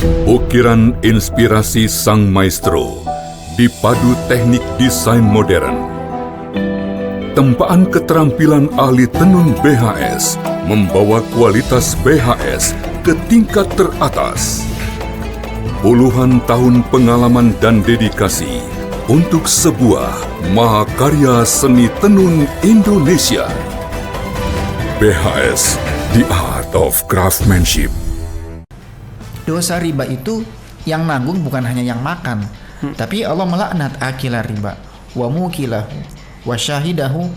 Ukiran inspirasi sang maestro dipadu teknik desain modern. Tempaan keterampilan ahli tenun BHS membawa kualitas BHS ke tingkat teratas. Puluhan tahun pengalaman dan dedikasi untuk sebuah mahakarya seni tenun Indonesia. BHS, The Art of Craftsmanship. Dosa riba itu yang nanggung bukan hanya yang makan, tapi Allah melaknat akila riba, wa mukilahu, wa syahidahu,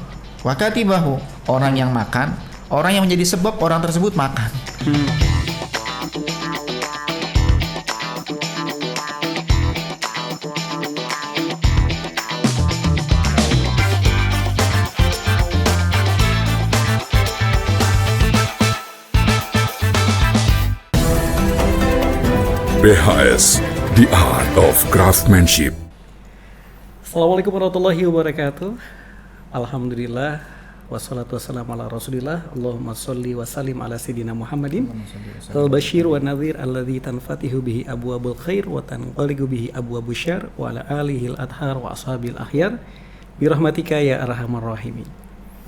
wa katibahu. Orang yang makan, orang yang menjadi sebab orang tersebut makan. BHS, The Art of Craftsmanship. Assalamualaikum warahmatullahi wabarakatuh. Alhamdulillah, wassalatu wassalamu ala rasulillah. Allahumma sholli wa sallim ala sayyidina Muhammadin al-bashir wa nadhir alladhi tanfatihu bihi abwabul khair wa tanqaligu bihi abwabul syarr wa ala alihi al-adhar wa ashabil akhyar birahmatika ya arhamar rahimin.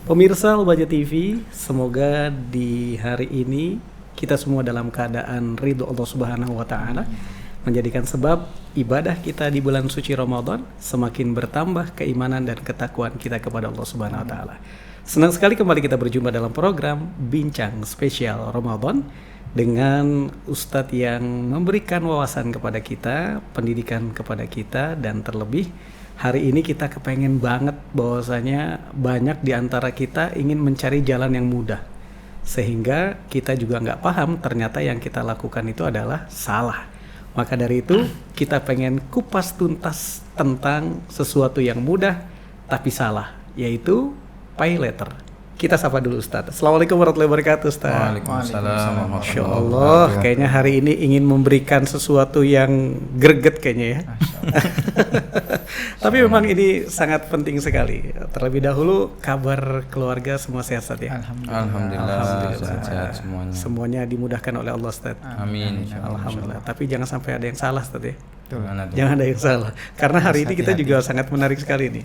Pemirsa Al-Bahjah TV, semoga di hari ini kita semua dalam keadaan ridho Allah Subhanahu wa taala, menjadikan sebab ibadah kita di bulan suci Ramadan semakin bertambah keimanan dan ketakwaan kita kepada Allah Subhanahu wa taala. Senang sekali kembali kita berjumpa dalam program Bincang Spesial Ramadan dengan Ustadz yang memberikan wawasan kepada kita, pendidikan kepada kita, dan terlebih hari ini kita kepengen banget bahwasanya banyak di antara kita ingin mencari jalan yang mudah, sehingga kita juga nggak paham ternyata yang kita lakukan itu adalah salah. Maka dari itu kita pengen kupas tuntas tentang sesuatu yang mudah tapi salah, yaitu pay letter. Kita sapa dulu Ustadz. Assalamualaikum warahmatullahi wabarakatuh Ustadz. Waalaikumsalam. Masya Allah, kayaknya hari ini ingin memberikan sesuatu yang greget kayaknya ya. Tapi memang ini sangat penting sekali. Terlebih dahulu kabar keluarga semua sehat Ustadz ya? Alhamdulillah. Sehat semuanya. Semuanya dimudahkan oleh Allah Ustadz. Amin. Alhamdulillah. Tapi jangan sampai ada yang salah Ustadz ya. Jangan ada yang salah. Karena hari ini kita juga sangat menarik sekali nih.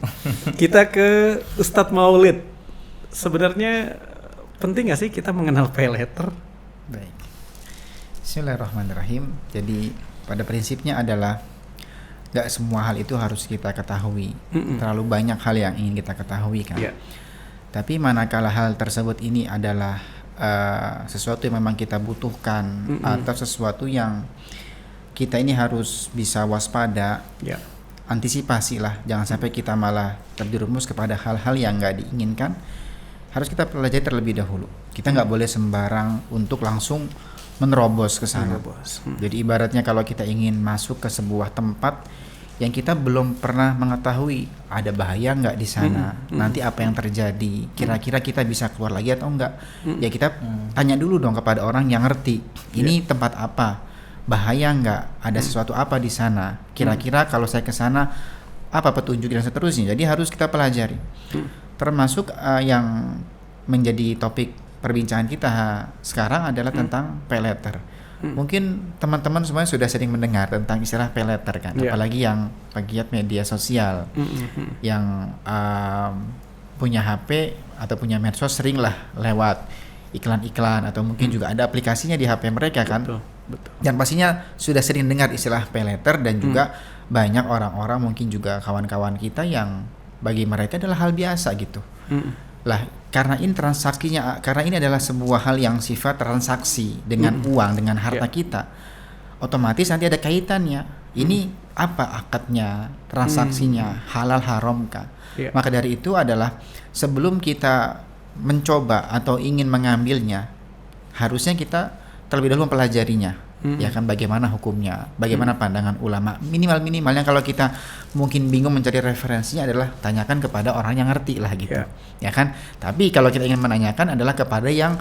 Kita ke Ustadz Maulid. Sebenarnya penting nggak sih kita mengenal pay letter? Baik. Bismillahirrahmanirrahim. Jadi pada prinsipnya adalah gak semua hal itu harus kita ketahui. Terlalu banyak hal yang ingin kita ketahui kan. Yeah. Tapi manakala hal tersebut ini adalah sesuatu yang memang kita butuhkan atau sesuatu yang kita ini harus bisa waspada, antisipasi lah. Jangan sampai kita malah terjerumus kepada hal-hal yang gak diinginkan. Harus kita pelajari terlebih dahulu. Kita nggak boleh sembarang untuk langsung menerobos ke sana. Jadi ibaratnya kalau kita ingin masuk ke sebuah tempat yang kita belum pernah mengetahui ada bahaya nggak di sana, nanti apa yang terjadi, kira-kira kita bisa keluar lagi atau enggak, ya kita tanya dulu dong kepada orang yang ngerti. Ini tempat apa, bahaya nggak, ada sesuatu apa di sana, kira-kira kalau saya ke sana apa petunjuk dan seterusnya. Jadi harus kita pelajari. Termasuk yang menjadi topik perbincangan kita sekarang adalah tentang pay letter. Mungkin teman-teman semuanya sudah sering mendengar tentang istilah pay letter kan, apalagi yang pegiat media sosial, yang punya HP atau punya medsos sering lah lewat iklan-iklan atau mungkin juga ada aplikasinya di HP mereka kan. Betul. Dan pastinya sudah sering dengar istilah pay letter dan juga banyak orang-orang mungkin juga kawan-kawan kita yang bagi mereka adalah hal biasa gitu. Lah, karena ini transaksinya, karena ini adalah sebuah hal yang sifat transaksi dengan uang, dengan harta kita, otomatis nanti ada kaitannya. Ini apa akadnya, transaksinya, halal haramkah? Maka dari itu adalah sebelum kita mencoba atau ingin mengambilnya, harusnya kita terlebih dahulu mempelajarinya. Ya kan, bagaimana hukumnya, bagaimana pandangan ulama, minimalnya kalau kita mungkin bingung mencari referensinya adalah tanyakan kepada orang yang ngerti lah gitu, ya kan. Tapi kalau kita ingin menanyakan adalah kepada yang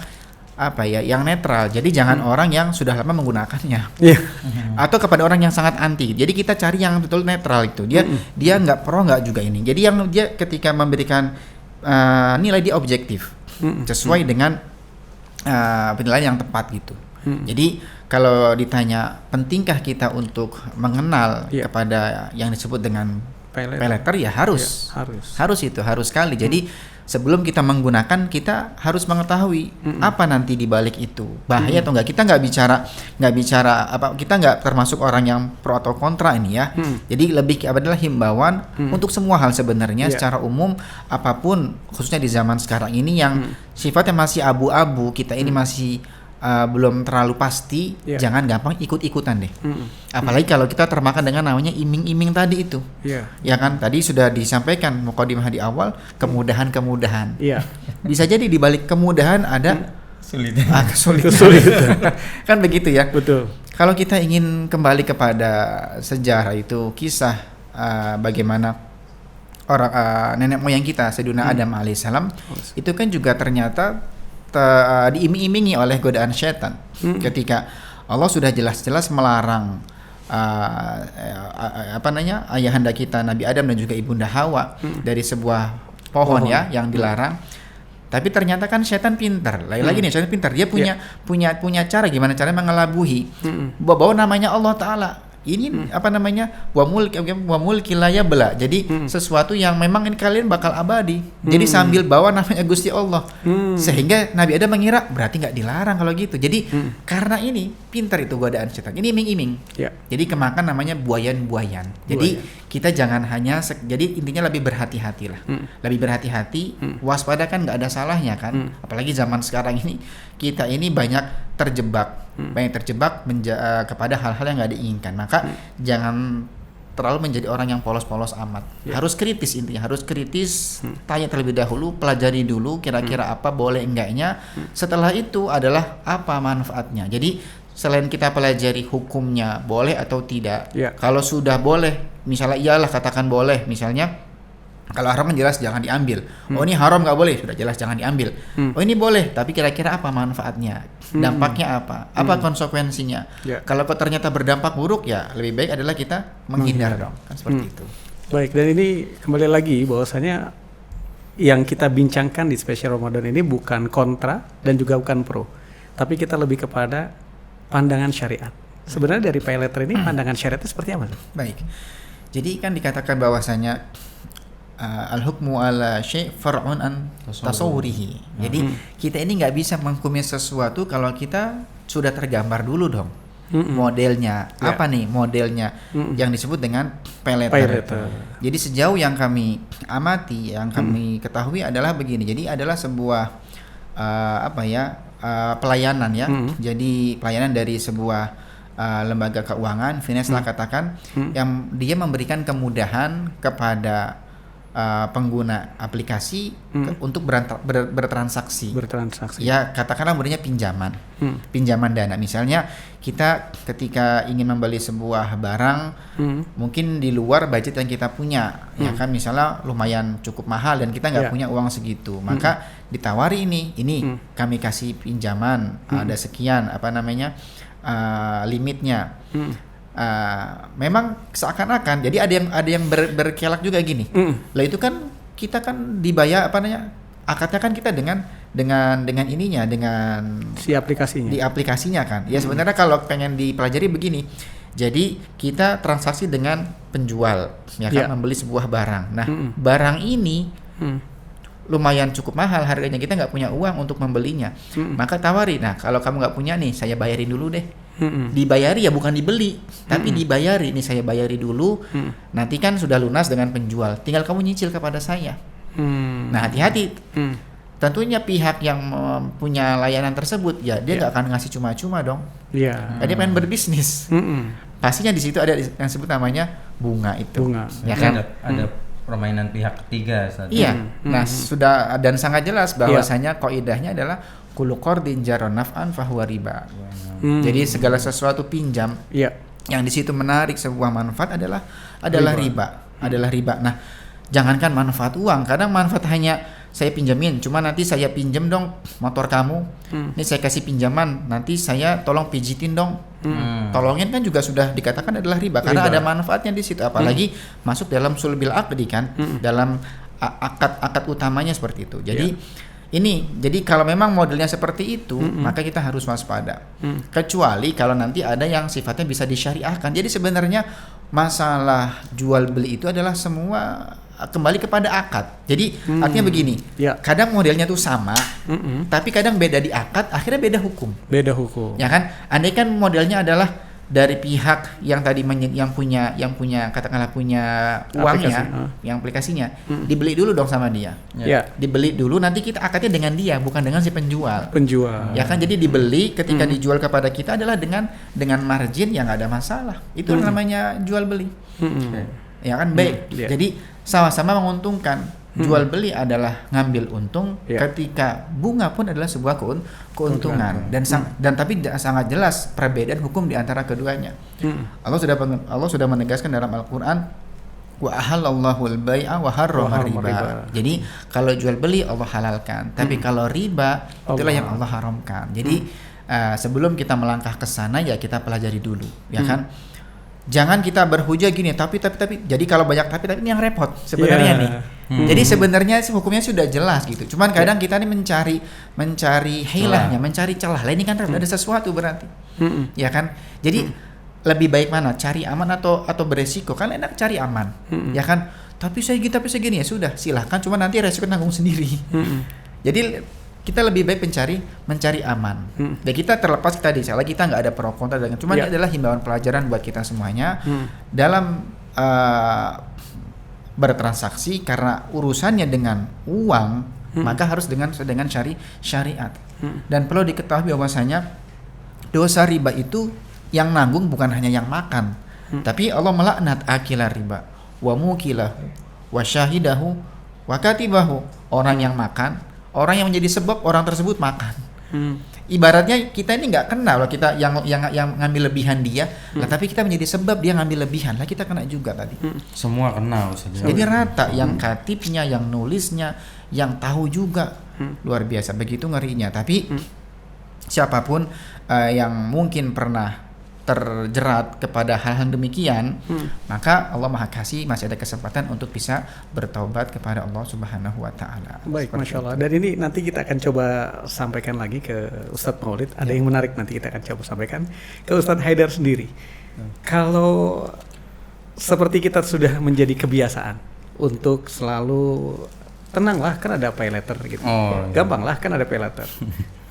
yang netral. Jadi jangan orang yang sudah lama menggunakannya, atau kepada orang yang sangat anti. Jadi kita cari yang betul netral itu. Dia nggak pro nggak juga ini. Jadi yang dia ketika memberikan nilai dia objektif, sesuai dengan penilaian yang tepat gitu. Jadi kalau ditanya pentingkah kita untuk mengenal kepada yang disebut dengan pay letter, ya harus. Harus sekali. Jadi sebelum kita menggunakan, kita harus mengetahui apa nanti di balik itu, bahaya atau enggak. Kita nggak bicara apa, kita nggak termasuk orang yang pro atau kontra ini ya. Jadi lebih adalah himbauan untuk semua hal sebenarnya secara umum, apapun khususnya di zaman sekarang ini yang sifatnya masih abu-abu, kita ini masih belum terlalu pasti, jangan gampang ikut-ikutan deh. Apalagi kalau kita termakan dengan namanya iming-iming tadi itu. Ya kan, tadi sudah disampaikan mukadimah di awal, kemudahan-kemudahan. Bisa jadi di balik kemudahan ada kesulitan. Kan begitu ya. Betul. Kalau kita ingin kembali kepada sejarah itu, kisah bagaimana orang nenek moyang kita, Sayyidina Adam alaihissalam, itu kan juga ternyata diiming-imingi oleh godaan syaitan. Ketika Allah sudah jelas-jelas melarang ayahanda kita Nabi Adam dan juga ibunda Hawa dari sebuah pohon ya yang dilarang. Tapi ternyata kan syaitan pintar. Lagi-lagi nih, syaitan pintar. Dia punya cara gimana caranya mengelabuhi. Bawa namanya Allah Ta'ala. Ini wa mulki la yabla. Jadi sesuatu yang memang ini kalian bakal abadi. Jadi sambil bawa namanya Gusti Allah. Sehingga Nabi Adam mengira berarti nggak dilarang kalau gitu. Jadi karena ini pintar itu godaan setan. Ini iming-iming. Jadi kemakan namanya buayan-buayan. Jadi kita jangan hanya jadi intinya lebih berhati-hatilah. Lebih berhati-hati, waspada kan nggak ada salahnya kan. Apalagi zaman sekarang ini kita ini banyak terjebak kepada hal-hal yang nggak diinginkan. Maka jangan terlalu menjadi orang yang polos-polos amat. Harus kritis, intinya harus kritis. Tanya terlebih dahulu, pelajari dulu kira-kira apa boleh enggaknya. Setelah itu adalah apa manfaatnya. Jadi selain kita pelajari hukumnya boleh atau tidak, kalau sudah boleh, misalnya iyalah katakan boleh, misalnya kalau haram kan jelas jangan diambil. Oh ini haram nggak boleh, sudah jelas jangan diambil. Oh ini boleh, tapi kira-kira apa manfaatnya, dampaknya apa konsekuensinya. Kalau ternyata berdampak buruk, ya lebih baik adalah kita menghindar dong, kan seperti itu. Baik, dan ini kembali lagi bahwasanya yang kita bincangkan di spesial Ramadan ini bukan kontra dan juga bukan pro, tapi kita lebih kepada pandangan syariat. Sebenarnya dari pay letter ini pandangan syariatnya seperti apa? Baik, jadi kan dikatakan bahwasanya al-hukmu ala syai' far'un an tasawwurihi. Jadi kita ini nggak bisa menghukumi sesuatu kalau kita sudah tergambar dulu dong. Modelnya apa nih modelnya yang disebut dengan pay letter. Jadi sejauh yang kami amati, yang kami ketahui adalah begini. Jadi adalah sebuah pelayanan ya. Jadi pelayanan dari sebuah lembaga keuangan, finance lah katakan, yang dia memberikan kemudahan kepada pengguna aplikasi untuk bertransaksi. Ya katakanlah modelnya pinjaman dana. Misalnya kita ketika ingin membeli sebuah barang, mungkin di luar budget yang kita punya, ya kan, misalnya lumayan cukup mahal dan kita nggak punya uang segitu, maka ditawari ini kami kasih pinjaman ada sekian limitnya. Memang seakan-akan jadi ada yang berkelak juga gini. Lah itu kan kita kan dibayar akadnya kan kita dengan ininya, dengan si aplikasinya. Di aplikasinya kan. Ya sebenarnya kalau pengen dipelajari begini. Jadi kita transaksi dengan penjual, ya kan, membeli sebuah barang. Nah, barang ini lumayan cukup mahal harganya, kita nggak punya uang untuk membelinya. Maka tawari, nah kalau kamu nggak punya nih, saya bayarin dulu deh. Dibayari ya, bukan dibeli, tapi dibayari. Ini saya bayari dulu, nanti kan sudah lunas dengan penjual, tinggal kamu nyicil kepada saya. Nah hati-hati, tentunya pihak yang punya layanan tersebut ya dia nggak akan ngasih cuma-cuma dong. Dia pengen berbisnis. Pastinya di situ ada yang disebut namanya bunga itu. Ya kan? Ada permainan pihak ketiga saat Nah sudah, dan sangat jelas bahwasanya kaidahnya adalah kullu qardin jara naf'an fahuwa riba. Jadi segala sesuatu pinjam yang di situ menarik sebuah manfaat adalah riba. Nah, jangankan manfaat uang, kadang manfaat hanya saya pinjamin, cuma nanti saya pinjam dong motor kamu. Ini saya kasih pinjaman, nanti saya tolong pijitin dong. Tolongin kan juga sudah dikatakan adalah riba karena ada manfaatnya di situ, apalagi masuk dalam sulbil aqdi kan, dalam akad utamanya seperti itu. Jadi Ini jadi kalau memang modelnya seperti itu, maka kita harus waspada. Kecuali kalau nanti ada yang sifatnya bisa disyariahkan. Jadi sebenarnya masalah jual beli itu adalah semua kembali kepada akad. Jadi artinya begini, kadang modelnya tuh sama, tapi kadang beda di akad, akhirnya beda hukum. Beda hukum. Ya kan? Andai kan modelnya adalah dari pihak yang tadi yang punya katakanlah punya uangnya, yang aplikasinya, dibeli dulu dong sama dia. Dibeli dulu, nanti kita akadnya dengan dia, bukan dengan si penjual. Ya kan, jadi dibeli ketika dijual kepada kita adalah dengan margin yang nggak ada masalah. Itu namanya jual beli. Ya kan, baik. Jadi sama-sama menguntungkan. Jual beli adalah ngambil untung, ketika bunga pun adalah sebuah keuntungan dan tapi sangat jelas perbedaan hukum di antara keduanya. Allah sudah menegaskan dalam Al-Qur'an, wa ahallallahu al-bai'a wa harrama riba. Jadi kalau jual beli Allah halalkan, tapi kalau riba itulah yang Allah haramkan. Jadi sebelum kita melangkah ke sana ya kita pelajari dulu, ya kan? Jangan kita berhujah gini, tapi. Jadi kalau banyak tapi ini yang repot sebenarnya nih. Jadi sebenarnya hukumnya sudah jelas gitu. Cuman kadang kita nih mencari hilahnya, mencari celah. Lah ini kan ada sesuatu berarti. Ya kan? Jadi lebih baik mana? Cari aman atau beresiko? Kan enak cari aman. Ya kan? Tapi saya gini ya sudah, silahkan, cuma nanti resiko tanggung sendiri. Jadi kita lebih baik mencari aman. Dan kita terlepas tadi, salah kita nggak ada pro kontra dengan, cuma ini adalah himbauan pelajaran buat kita semuanya dalam bertransaksi, karena urusannya dengan uang, maka harus dengan syariat. Dan perlu diketahui bahwasanya dosa riba itu yang nanggung bukan hanya yang makan, tapi Allah melaknat akilar riba, wa mukilahu, wa syahidahu, wa katibahu. Orang yang makan, orang yang menjadi sebab orang tersebut makan. Ibaratnya kita ini nggak kena loh, kita yang ngambil lebihan dia, lah tapi kita menjadi sebab dia ngambil lebihan, lah kita kena juga tadi. Semua kena Ustaz. Jadi rata, yang katibnya, yang nulisnya, yang tahu juga. Luar biasa, begitu ngerinya. Tapi siapapun yang mungkin pernah terjerat kepada hal-hal demikian, maka Allah Maha Kasih masih ada kesempatan untuk bisa bertaubat kepada Allah Subhanahu wa taala. Baik, Masya Allah. Dan ini nanti kita akan coba sampaikan lagi ke Ustadz Maulid. Ada yang menarik nanti kita akan coba sampaikan ke Ustadz Haidar sendiri. Kalau seperti kita sudah menjadi kebiasaan untuk selalu tenanglah, kan ada pay letter gitu. Gampang lah, kan ada pay letter.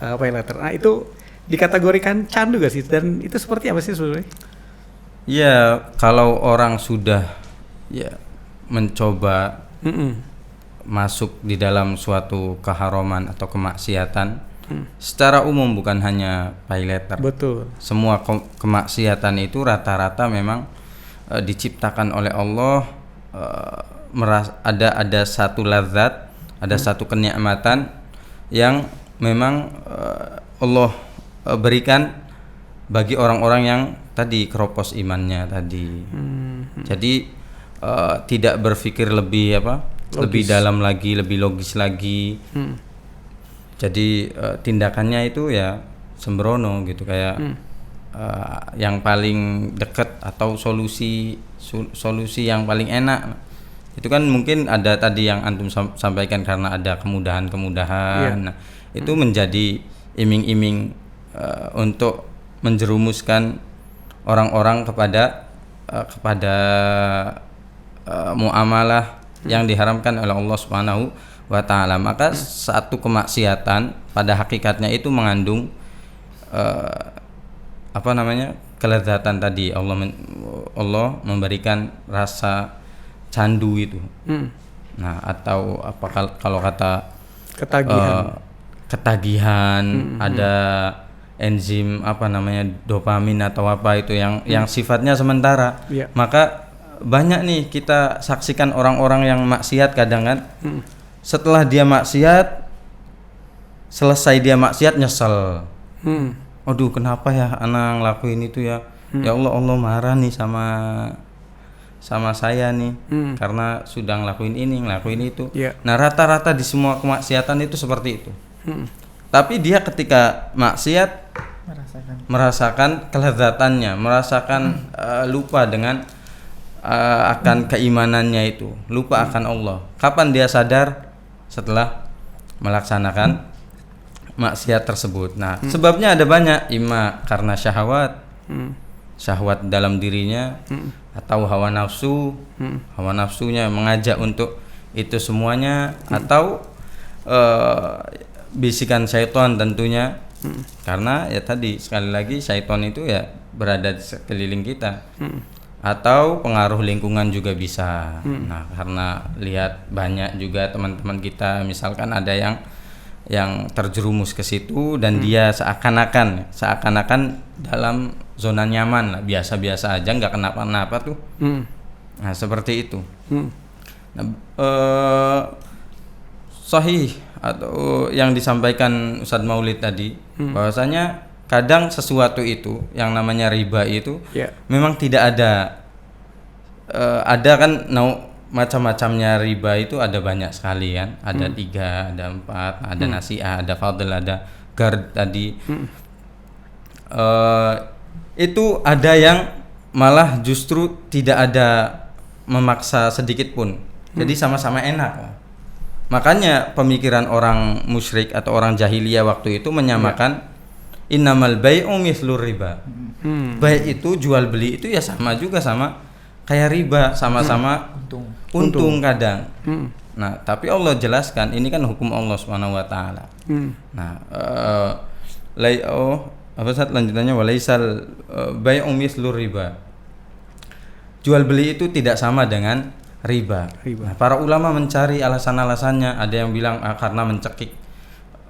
Pay letter. Nah, itu dikategorikan candu gak sih? Dan itu seperti apa sih sebenarnya? Ya, kalau orang sudah mencoba masuk di dalam suatu keharaman atau kemaksiatan, secara umum bukan hanya pay letter. Betul. Semua kemaksiatan itu rata-rata memang diciptakan oleh Allah, ada satu lazat, ada satu kenikmatan yang memang Allah berikan bagi orang-orang yang tadi keropos imannya tadi. Jadi tidak berpikir lebih lebih dalam lagi, lebih logis lagi. Jadi tindakannya itu ya sembrono gitu, kayak yang paling dekat atau solusi yang paling enak. Itu kan mungkin ada tadi yang antum sampaikan, karena ada kemudahan. Nah, itu menjadi iming-iming untuk menjerumuskan orang-orang kepada muamalah yang diharamkan oleh Allah Subhanahu wa taala. Maka satu kemaksiatan pada hakikatnya itu mengandung kelezatan tadi. Allah memberikan rasa candu itu. Nah, atau kalau kata ketagihan, ada enzim dopamin atau apa itu yang sifatnya sementara. Maka banyak nih kita saksikan orang-orang yang maksiat kadang kan, setelah dia maksiat, selesai dia maksiat nyesel. Aduh, kenapa ya anak ngelakuin itu ya? Ya Allah marah nih sama saya nih, karena sudah ngelakuin ini, ngelakuin itu. Nah, rata-rata di semua kemaksiatan itu seperti itu. Tapi dia ketika maksiat merasakan kelezatannya, merasakan lupa dengan akan keimanannya itu, lupa akan Allah. Kapan dia sadar? Setelah melaksanakan maksiat tersebut. Nah, sebabnya ada banyak, ima karena syahwat, syahwat dalam dirinya, atau hawa nafsu, hawa nafsunya mengajak untuk itu semuanya, atau bisikan syaitan tentunya. Karena ya tadi sekali lagi syaitan itu ya berada di sekeliling kita, atau pengaruh lingkungan juga bisa. Nah, karena lihat banyak juga teman-teman kita, misalkan ada yang terjerumus ke situ dan dia seakan-akan dalam zona nyaman lah, biasa-biasa aja, nggak kenapa-napa tuh. Nah, seperti itu. Nah, sahih atau yang disampaikan Ustadz Maulid tadi, bahwasanya kadang sesuatu itu yang namanya riba itu memang tidak ada, ada kan macam-macamnya riba itu ada banyak sekali kan, ada 3, ada 4, ada nasi'ah, ada fadl, ada gard tadi. Itu ada yang malah justru tidak ada memaksa sedikit pun, jadi sama-sama enak lah. Makanya pemikiran orang musyrik atau orang jahiliyah waktu itu menyamakan innamal bai'u mithlur riba. Baik itu jual beli itu ya sama juga sama kayak riba, sama-sama untung kadang. Nah, tapi Allah jelaskan ini kan hukum Allah Subhanahu wa taala. Nah, apa saat lanjutannya walaisal bai'u mithlur riba. Jual beli itu tidak sama dengan riba. Nah, para ulama mencari alasan-alasannya. Ada yang bilang karena mencekik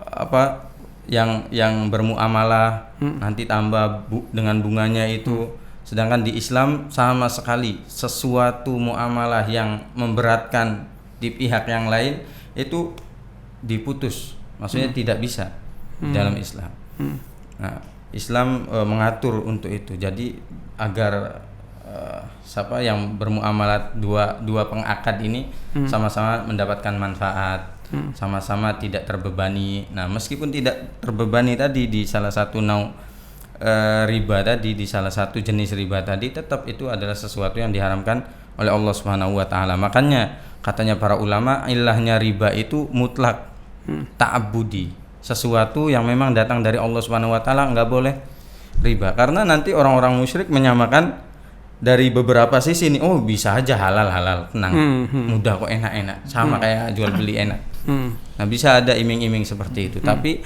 apa yang bermuamalah nanti tambah dengan bunganya itu. Sedangkan di Islam sama sekali sesuatu muamalah yang memberatkan di pihak yang lain itu diputus. Maksudnya tidak bisa dalam Islam. Nah, Islam mengatur untuk itu. Jadi agar siapa yang bermuamalat dua pengakad ini sama-sama mendapatkan manfaat, sama-sama tidak terbebani. Nah, meskipun tidak terbebani tadi di salah satu riba tadi, di salah satu jenis riba tadi, tetap itu adalah sesuatu yang diharamkan oleh Allah Subhanahu wa taala. Makanya katanya para ulama, ilahnya riba itu mutlak, ta'abbudi, sesuatu yang memang datang dari Allah Subhanahu wa taala enggak boleh riba. Karena nanti orang-orang musyrik menyamakan dari beberapa sisi nih, oh bisa aja halal, tenang, mudah kok, enak, sama kayak jual beli enak. Nah, bisa ada iming-iming seperti itu. Tapi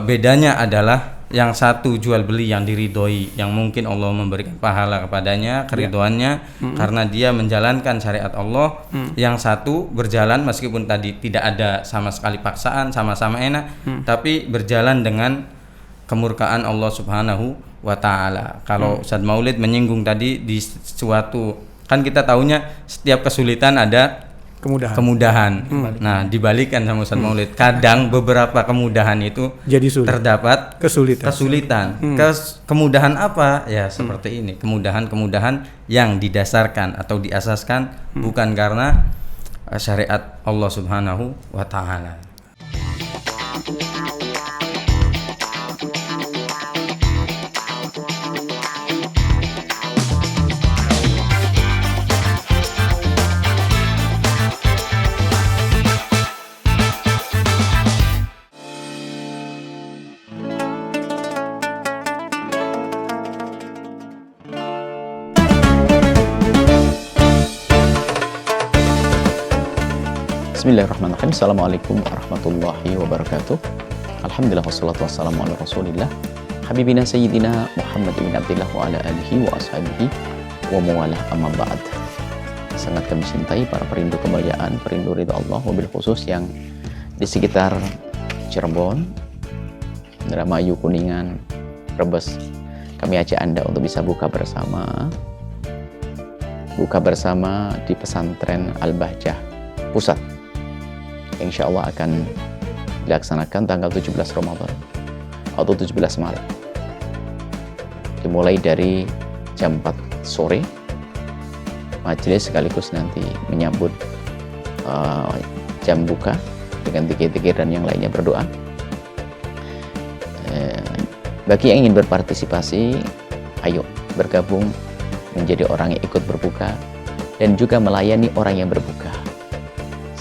bedanya adalah yang satu jual beli yang diridhoi, yang mungkin Allah memberikan pahala kepadanya, keridhoannya karena dia menjalankan syariat Allah. Yang satu berjalan meskipun tadi tidak ada sama sekali paksaan, sama-sama enak, tapi berjalan dengan kemurkaan Allah Subhanahu wa ta'ala. Kalau Ustadz Maulid menyinggung tadi di suatu, kan kita tahunya setiap kesulitan ada kemudahan. Nah, dibalikan sama Ustadz Maulid, kadang beberapa kemudahan itu jadi sulit. Terdapat kesulitan. Kemudahan apa? Ya seperti ini, kemudahan yang didasarkan atau diasaskan bukan karena syariat Allah Subhanahu wa ta'ala. Bismillahirrahmanirrahim. Assalamualaikum warahmatullahi wabarakatuh. Alhamdulillah wassalatu wassalamu ala rasulillah habibina sayyidina Muhammad bin Abdillah wa ala alihi wa ashabihi wa mawalah, amma ba'd. Sangat kami cintai para perindu kemuliaan, perindu ridha Allah, wabil khusus yang di sekitar Cirebon, Indramayu, Kuningan, Brebes. Kami ajak Anda untuk bisa buka bersama di pesantren Al-Bahjah Pusat. Insya Allah akan dilaksanakan tanggal 17 Ramadan atau 17 Maret, dimulai dari jam 4 sore majelis sekaligus nanti menyambut jam buka dengan zikir-zikir dan yang lainnya, berdoa. Bagi yang ingin berpartisipasi, ayo bergabung menjadi orang yang ikut berbuka dan juga melayani orang yang berbuka.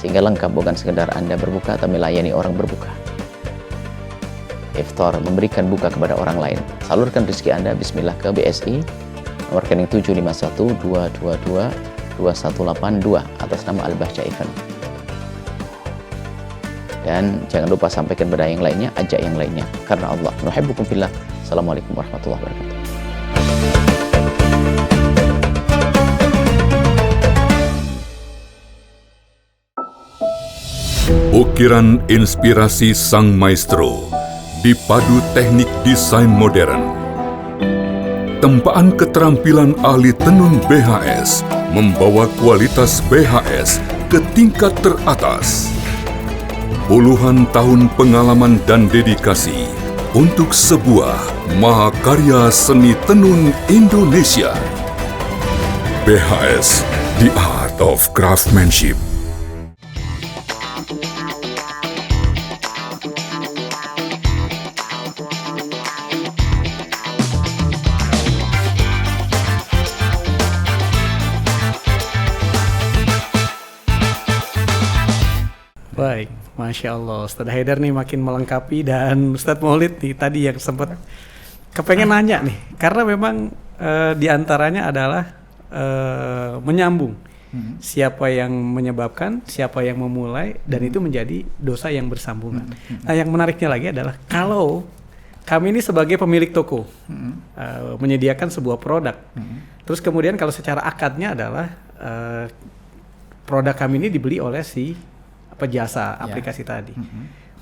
sehingga lengkap bukan sekedar Anda berbuka tapi melayani orang berbuka. Iftar, memberikan buka kepada orang lain. Salurkan rezeki Anda bismillah ke BSI nomor rekening 75122222182 atas nama Al-Bahjah Event. Dan jangan lupa sampaikan kepada yang lainnya, ajak yang lainnya karena Allah. Nuhibbukum fillah. Assalamualaikum warahmatullahi wabarakatuh. Ukiran inspirasi sang maestro dipadu teknik desain modern. Tempaan keterampilan ahli tenun BHS membawa kualitas BHS ke tingkat teratas. Puluhan tahun pengalaman dan dedikasi untuk sebuah mahakarya seni tenun Indonesia. BHS, The Art of Craftsmanship. Baik, Masya Allah, Ustadz Haidar nih makin melengkapi, dan Ustadz Maulid nih tadi yang sempat kepengen nanya nih, karena memang diantaranya adalah menyambung siapa yang menyebabkan, siapa yang memulai, dan itu menjadi dosa yang bersambungan. Nah, yang menariknya lagi adalah kalau kami ini sebagai pemilik toko menyediakan sebuah produk, terus kemudian kalau secara akadnya adalah produk kami ini dibeli oleh si jasa aplikasi tadi.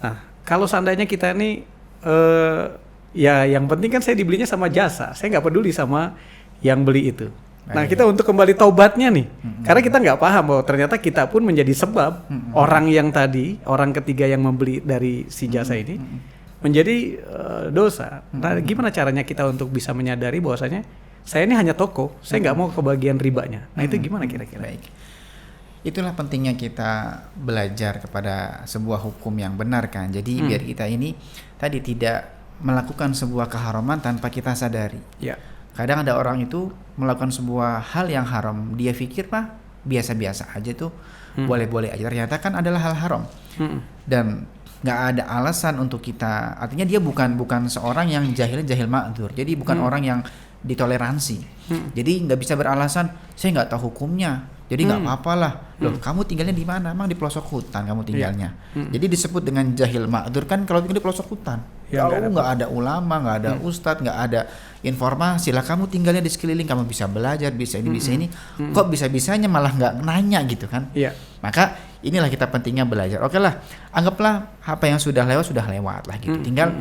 Nah, kalau seandainya kita ini ya yang penting kan saya dibelinya sama jasa, saya nggak peduli sama yang beli itu. Nah, kita untuk kembali taubatnya nih, karena kita nggak paham bahwa ternyata kita pun menjadi sebab orang yang tadi, orang ketiga yang membeli dari si jasa ini menjadi dosa. Nah, gimana caranya kita untuk bisa menyadari bahwasanya saya ini hanya toko, saya nggak mau kebagian ribanya. Nah, itu gimana kira-kira? Baik. Itulah pentingnya kita belajar kepada sebuah hukum yang benar kan. Jadi biar kita ini tadi tidak melakukan sebuah keharaman tanpa kita sadari. Ya. Kadang ada orang itu melakukan sebuah hal yang haram, dia pikir mah biasa-biasa aja tuh, boleh-boleh aja. Ternyata kan adalah hal haram. Dan nggak ada alasan untuk kita. Artinya dia bukan seorang yang jahil ma'dzur. Jadi bukan orang yang ditoleransi. Jadi nggak bisa beralasan saya nggak tahu hukumnya. Jadi nggak apa-apa lah. Loh, kamu tinggalnya di mana? Emang di pelosok hutan kamu tinggalnya. Jadi disebut dengan jahil ma'dzur kan kalau tinggal di pelosok hutan. Ya, nggak ada ulama, nggak ada ustadz, nggak ada informasi lah. Kamu tinggalnya di sekeliling, kamu bisa belajar, bisa ini, bisa ini. Kok bisa-bisanya malah nggak nanya gitu kan? Iya. Maka inilah kita pentingnya belajar. Oke lah, anggaplah apa yang sudah lewat lah gitu. Tinggal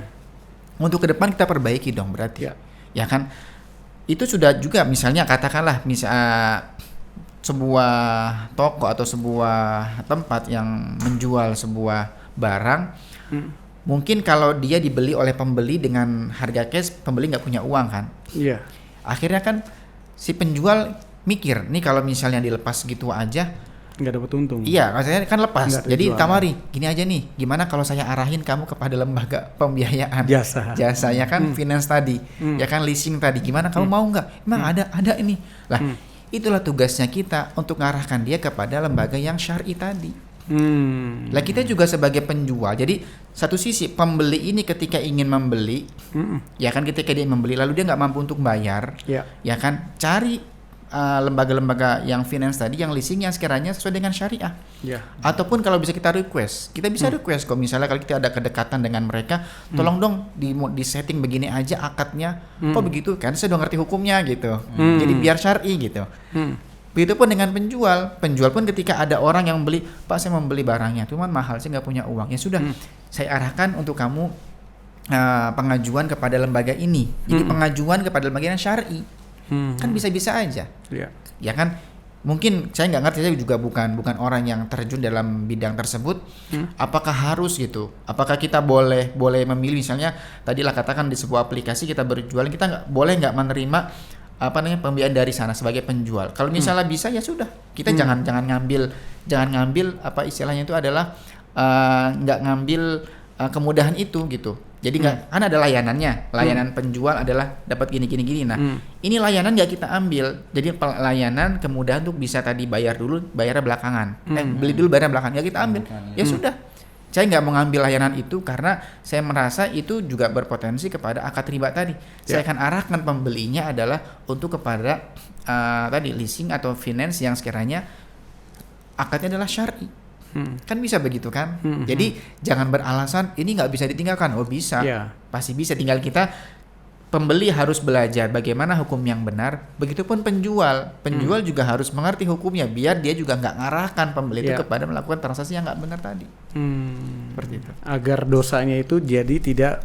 untuk ke depan kita perbaiki dong berarti. Ya kan? Itu sudah juga misalnya katakanlah sebuah toko atau sebuah tempat yang menjual sebuah barang, mungkin kalau dia dibeli oleh pembeli dengan harga cash, pembeli nggak punya uang kan? Iya. Akhirnya kan si penjual mikir, nih kalau misalnya dilepas gitu aja, nggak dapat untung. Iya, maksudnya kan lepas. Jadi tawari, gini aja nih, gimana kalau saya arahin kamu kepada lembaga pembiayaan jasa ya kan, finance tadi, ya kan leasing tadi, gimana kamu mau nggak? Emang ada ini lah. Itulah tugasnya kita untuk mengarahkan dia kepada lembaga yang syar'i tadi. Lah kita juga sebagai penjual. Jadi satu sisi pembeli ini ketika ingin membeli, ya kan ketika dia membeli lalu dia nggak mampu untuk bayar, ya kan cari lembaga-lembaga yang finance tadi, yang leasing yang sekiranya sesuai dengan syariah. Ataupun kalau bisa kita request kok misalnya kalau kita ada kedekatan dengan mereka, tolong dong di setting begini aja akadnya. Kok begitu kan saya udah ngerti hukumnya gitu. Jadi biar syar'i gitu. Begitupun dengan penjual pun ketika ada orang yang beli, Pak saya mau beli barangnya cuman mahal, saya nggak punya uang, ya sudah saya arahkan untuk kamu pengajuan kepada lembaga ini. Jadi pengajuan kepada lembaga yang syar'i. Kan bisa-bisa aja, ya kan? Mungkin saya nggak ngerti, saya juga bukan orang yang terjun dalam bidang tersebut. Apakah harus gitu? Apakah kita boleh memilih, misalnya tadilah katakan di sebuah aplikasi kita berjualan, kita nggak menerima pembiayaan dari sana sebagai penjual. Kalau misalnya bisa ya sudah, kita jangan ngambil apa istilahnya itu adalah nggak ngambil kemudahan itu gitu. Jadi nggak, kan ada layanannya. Layanan penjual adalah dapat gini. Nah, ini layanan nggak kita ambil. Jadi layanan kemudahan untuk bisa tadi bayar dulu, bayarnya belakangan. Beli dulu, bayarnya belakangan. Ya kita ambil. Ya sudah. Saya nggak mengambil layanan itu karena saya merasa itu juga berpotensi kepada akad riba tadi. Saya akan arahkan pembelinya adalah untuk kepada tadi leasing atau finance yang sekiranya akadnya adalah syar'i. Kan bisa begitu kan? Jadi jangan beralasan ini nggak bisa ditinggalkan. Oh bisa, pasti bisa. Tinggal kita pembeli harus belajar bagaimana hukum yang benar. Begitupun penjual juga harus mengerti hukumnya biar dia juga nggak ngarahkan pembeli itu kepada melakukan transaksi yang nggak benar tadi. Seperti itu. Agar dosanya itu jadi tidak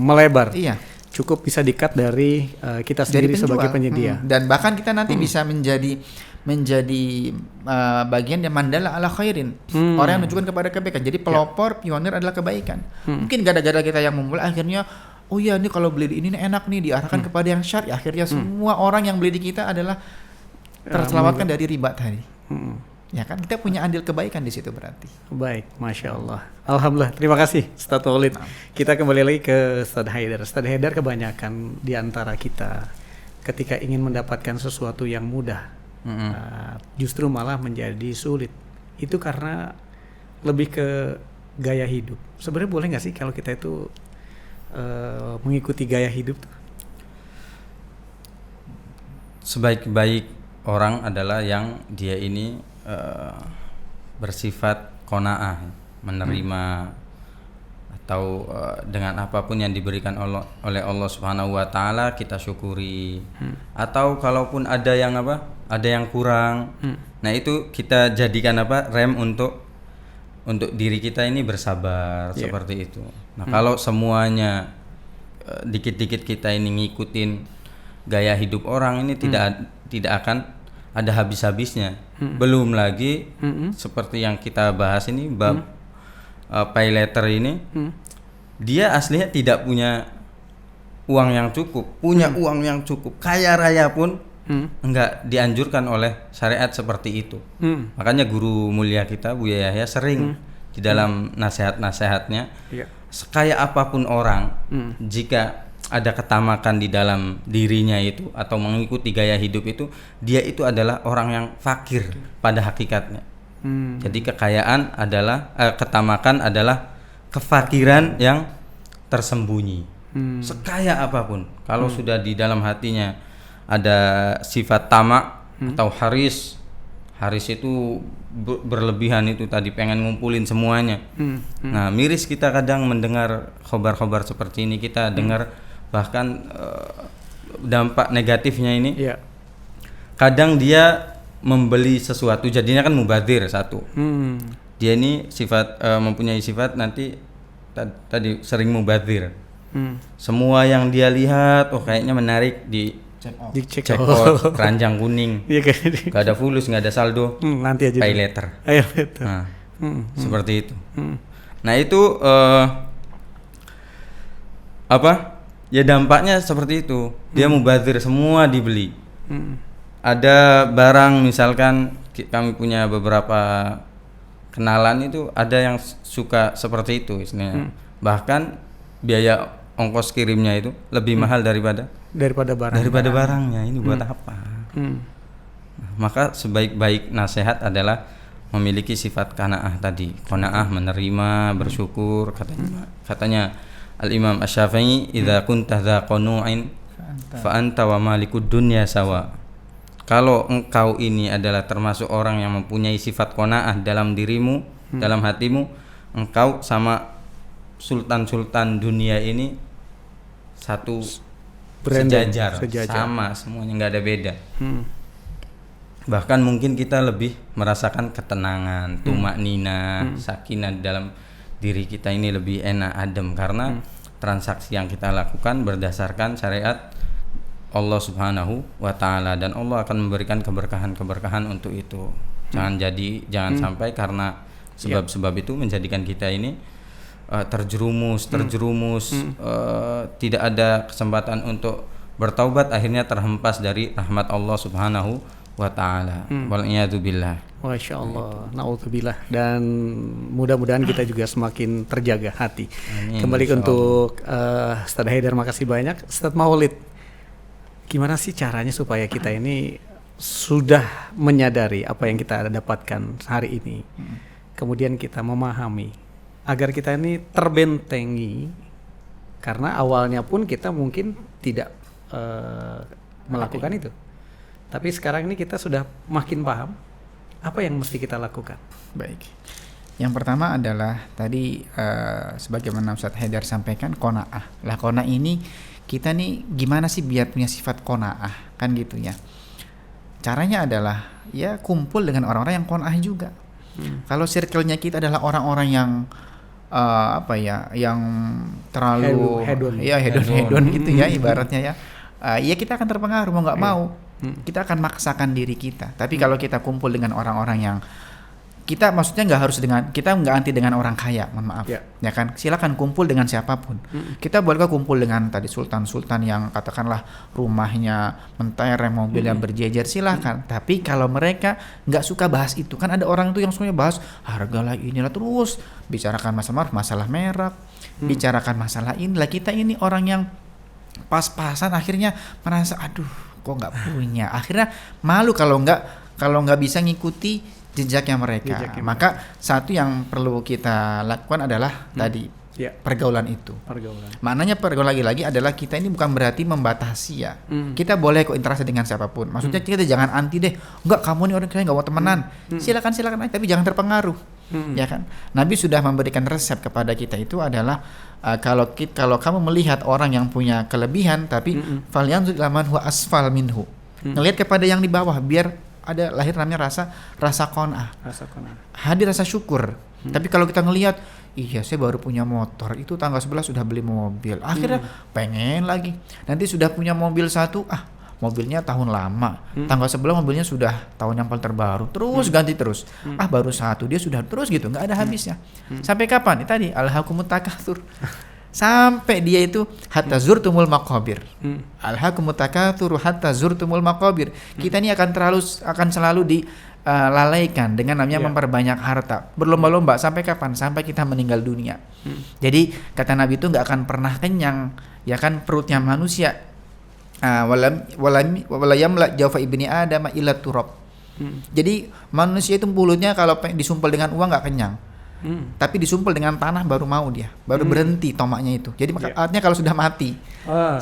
melebar. Iya. Cukup bisa di-cut dari kita sendiri sebagai penyedia. Dan bahkan kita nanti bisa menjadi bagian yang mandala ala khairin, orang yang menunjukkan kepada kebaikan. Jadi pelopor pionir adalah kebaikan. Mungkin gara-gara kita yang memulai akhirnya oh iya ini kalau beli di ini enak nih, diarahkan kepada yang syar'i, akhirnya semua orang yang beli di kita adalah terselamatkan dari riba tadi. Ya kan, kita punya andil kebaikan di situ berarti. Baik, Masya Allah. Alhamdulillah, terima kasih Ustaz Maulid. Kita kembali lagi ke Ustaz Haidar. Ustaz Haidar, kebanyakan di antara kita ketika ingin mendapatkan sesuatu yang mudah, justru malah menjadi sulit. Itu karena lebih ke gaya hidup. Sebenarnya boleh nggak sih kalau kita itu mengikuti gaya hidup? Sebaik-baik orang adalah yang dia ini bersifat qanaah, menerima atau dengan apapun yang diberikan oleh Allah Subhanahu wa taala kita syukuri. Atau kalaupun ada yang kurang, nah itu kita jadikan rem untuk diri kita ini bersabar, seperti itu. Nah, kalau semuanya dikit-dikit kita ini ngikutin gaya hidup orang ini tidak akan ada habis-habisnya. Belum lagi seperti yang kita bahas ini bab pay letter ini, dia aslinya tidak punya uang yang cukup, uang yang cukup, kaya raya pun enggak dianjurkan oleh syariat seperti itu. Makanya guru mulia kita Buya Yahya sering di dalam nasihat-nasihatnya, sekaya apapun orang, jika ada ketamakan di dalam dirinya itu atau mengikuti gaya hidup itu, dia itu adalah orang yang fakir pada hakikatnya. Jadi kekayaan adalah ketamakan adalah kefakiran yang tersembunyi. Sekaya apapun, kalau sudah di dalam hatinya ada sifat tamak atau haris itu berlebihan, itu tadi pengen ngumpulin semuanya. Nah, miris kita kadang mendengar khobar-khobar seperti ini, kita dengar bahkan dampak negatifnya ini. Kadang dia membeli sesuatu jadinya kan mubadzir satu. Dia ini mempunyai sifat nanti tadi sering mubadzir. Semua yang dia lihat kayaknya menarik di check out, keranjang kuning, gak ada fulus, gak ada saldo, nanti aja pay letter. Nah, seperti itu. Nah itu ya dampaknya seperti itu. Dia mubadzir, semua dibeli. Ada barang, misalkan kami punya beberapa kenalan itu ada yang suka seperti itu istilahnya. Bahkan biaya ongkos kirimnya itu lebih mahal daripada barangnya. Ini buat apa? Maka sebaik-baik nasihat adalah memiliki sifat qanaah tadi. Qanaah, menerima, bersyukur. Katanya Al-Imam Asy-Syafi'i, idza kunta dza qanu'in fa anta wa malikud dunya sawa. Kalau engkau ini adalah termasuk orang yang mempunyai sifat qanaah dalam dirimu, dalam hatimu, engkau sama sultan-sultan dunia ini satu sejajar, sama semuanya, nggak ada beda. Bahkan mungkin kita lebih merasakan ketenangan, tumaknina, sakinah dalam diri kita ini lebih enak, adem, karena transaksi yang kita lakukan berdasarkan syariat Allah Subhanahu wa taala, dan Allah akan memberikan keberkahan-keberkahan untuk itu. Jangan sampai karena sebab-sebab itu menjadikan kita ini terjerumus, tidak ada kesempatan untuk bertaubat, akhirnya terhempas dari rahmat Allah Subhanahu wa taala. Wal iyadu billah. Masya Allah, naudzubillah. Dan mudah-mudahan kita juga semakin terjaga hati. Amin, Kembali insya untuk Ustadz Haidar, makasih banyak. Ustadz Maulid, gimana sih caranya supaya kita ini sudah menyadari apa yang kita dapatkan hari ini, kemudian kita memahami agar kita ini terbentengi, karena awalnya pun kita mungkin tidak melakukan itu, tapi sekarang ini kita sudah makin paham apa yang mesti kita lakukan. Baik. Yang pertama adalah tadi sebagaimana Ustadz Haidar sampaikan, qanaah. Lah qanaah ini kita nih gimana sih biar punya sifat qanaah, kan gitu ya. Caranya adalah ya kumpul dengan orang-orang yang qanaah juga. Kalau circle-nya kita adalah orang-orang yang yang terlalu hedon gitu ya ibaratnya ya. Ya kita akan terpengaruh mau nggak mau. Kita akan maksakan diri kita. Tapi kalau kita kumpul dengan orang-orang yang kita maksudnya kita nggak anti dengan orang kaya, mohon maaf, ya kan. Silakan kumpul dengan siapapun. Kita boleh kumpul dengan tadi sultan-sultan yang katakanlah rumahnya mentereng, mobilnya berjejer, silakan. Tapi kalau mereka nggak suka bahas itu, kan ada orang itu yang sukanya bahas harga lah inilah, terus bicarakan masalah merek, bicarakan masalah inilah. Kita ini orang yang pas-pasan, akhirnya merasa aduh kok nggak punya, akhirnya malu kalau nggak bisa ngikuti jejaknya mereka. Maka satu yang perlu kita lakukan adalah tadi pergaulan itu. Maknanya pergaulan lagi adalah kita ini bukan berarti membatasi ya. Kita boleh kok interaksi dengan siapapun. Maksudnya kita jangan anti deh. Enggak, kamu nih orang kaya nggak mau temenan. Silakan aja, tapi jangan terpengaruh. Ya kan. Nabi sudah memberikan resep kepada kita itu adalah kalau kamu melihat orang yang punya kelebihan tapi falyanzur ila man huwa asfal minhu. Ngelihat kepada yang di bawah biar ada lahir namanya rasa qanaah. Hadir rasa syukur. Tapi kalau kita ngelihat, iya saya baru punya motor, itu tangga sebelah sudah beli mobil, akhirnya pengen lagi. Nanti sudah punya mobil satu, mobilnya tahun lama, tangga sebelah mobilnya sudah tahun yang paling terbaru, terus ganti terus. Baru satu dia sudah terus gitu, nggak ada habisnya. Sampai kapan? Tadi alhaakumut takatsur. Sampai dia itu hatta zurtumul maqabir. Alhaakumut takatsur hatta zurtumul maqabir. Kita ini akan selalu dilalaikan dengan namanya memperbanyak harta, berlomba-lomba sampai kapan? Sampai kita meninggal dunia. Jadi kata Nabi itu nggak akan pernah kenyang, ya kan, perutnya manusia. Walayamla jawfa ibni adam illa turab. Jadi manusia itu mulutnya kalau disumpel dengan uang nggak kenyang. Tapi disumpel dengan tanah baru mau dia, baru berhenti tomaknya itu. Jadi artinya kalau sudah mati,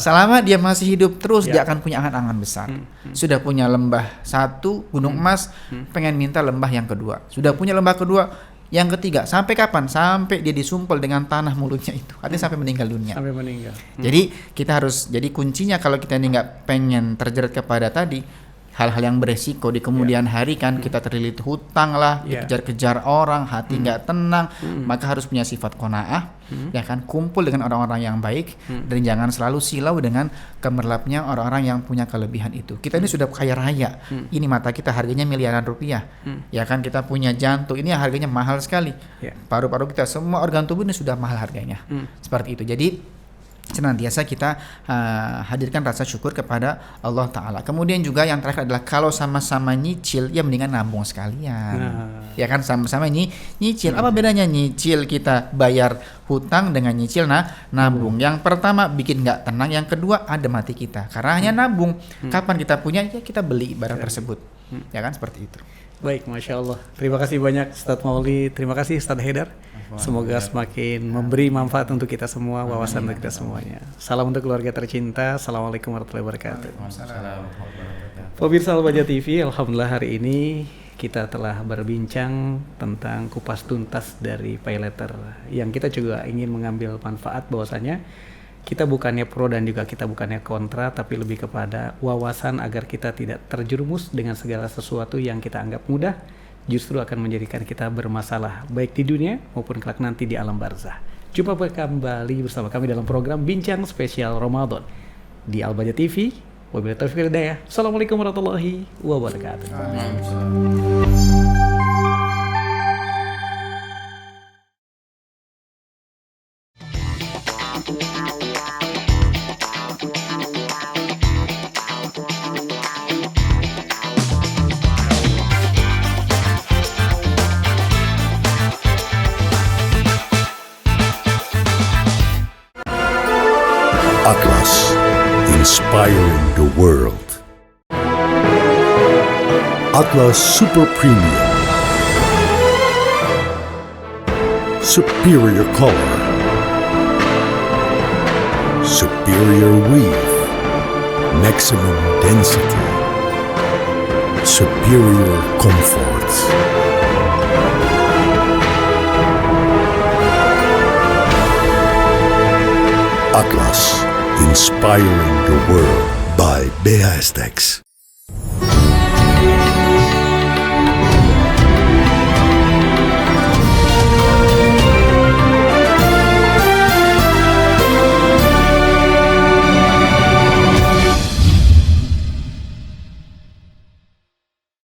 selama dia masih hidup terus dia akan punya angan-angan besar. Sudah punya lembah satu, gunung emas, pengen minta lembah yang kedua. Sudah punya lembah kedua, yang ketiga. Sampai kapan? Sampai dia disumpel dengan tanah mulutnya itu. Artinya sampai meninggal dunia. Sampai meninggal. Jadi kita harus, jadi kuncinya kalau kita ini nggak pengen terjerat kepada tadi hal-hal yang beresiko di kemudian hari, kan kita terlilit hutang lah, dikejar-kejar orang, hati nggak tenang, maka harus punya sifat qanaah, ya kan, kumpul dengan orang-orang yang baik, dan jangan selalu silau dengan gemerlapnya orang-orang yang punya kelebihan itu. Kita ini sudah kaya raya, ini mata kita harganya miliaran rupiah, ya kan, kita punya jantung ini harganya mahal sekali, paru-paru kita, semua organ tubuh ini sudah mahal harganya, seperti itu. Jadi senantiasa kita hadirkan rasa syukur kepada Allah Ta'ala. Kemudian juga yang terakhir adalah kalau sama-sama nyicil, ya mendingan nabung sekalian. Ya kan, sama-sama nyicil. Apa bedanya nyicil kita bayar hutang dengan nyicil nabung? Yang pertama bikin nggak tenang, yang kedua ada mati kita. Karena hanya nabung, kapan kita punya, ya kita beli barang tersebut. Ya kan, seperti itu. Baik, Masya Allah. Terima kasih banyak Ustadz Maulid. Terima kasih Ustadz Haidar. Semoga semakin memberi manfaat untuk kita semua, wawasan untuk kita semuanya. Salam untuk keluarga tercinta. Assalamualaikum warahmatullahi wabarakatuh. Pemirsa Al-Baja TV, alhamdulillah hari ini kita telah berbincang tentang kupas tuntas dari Pay Letter, yang kita juga ingin mengambil manfaat bahwasanya kita bukannya pro dan juga kita bukannya kontra, tapi lebih kepada wawasan agar kita tidak terjerumus dengan segala sesuatu yang kita anggap mudah, justru akan menjadikan kita bermasalah baik di dunia maupun kelak nanti di alam barzah. Jumpa kembali bersama kami dalam program Bincang Spesial Ramadan di Al-Baja TV. Wabillahi taufiq wal hidayah. Assalamualaikum warahmatullahi wabarakatuh. inspiring the world. Atlas Super Premium. Superior color. Superior weave. Maximum density. Superior comfort. Atlas, inspiring the world by BASTEX.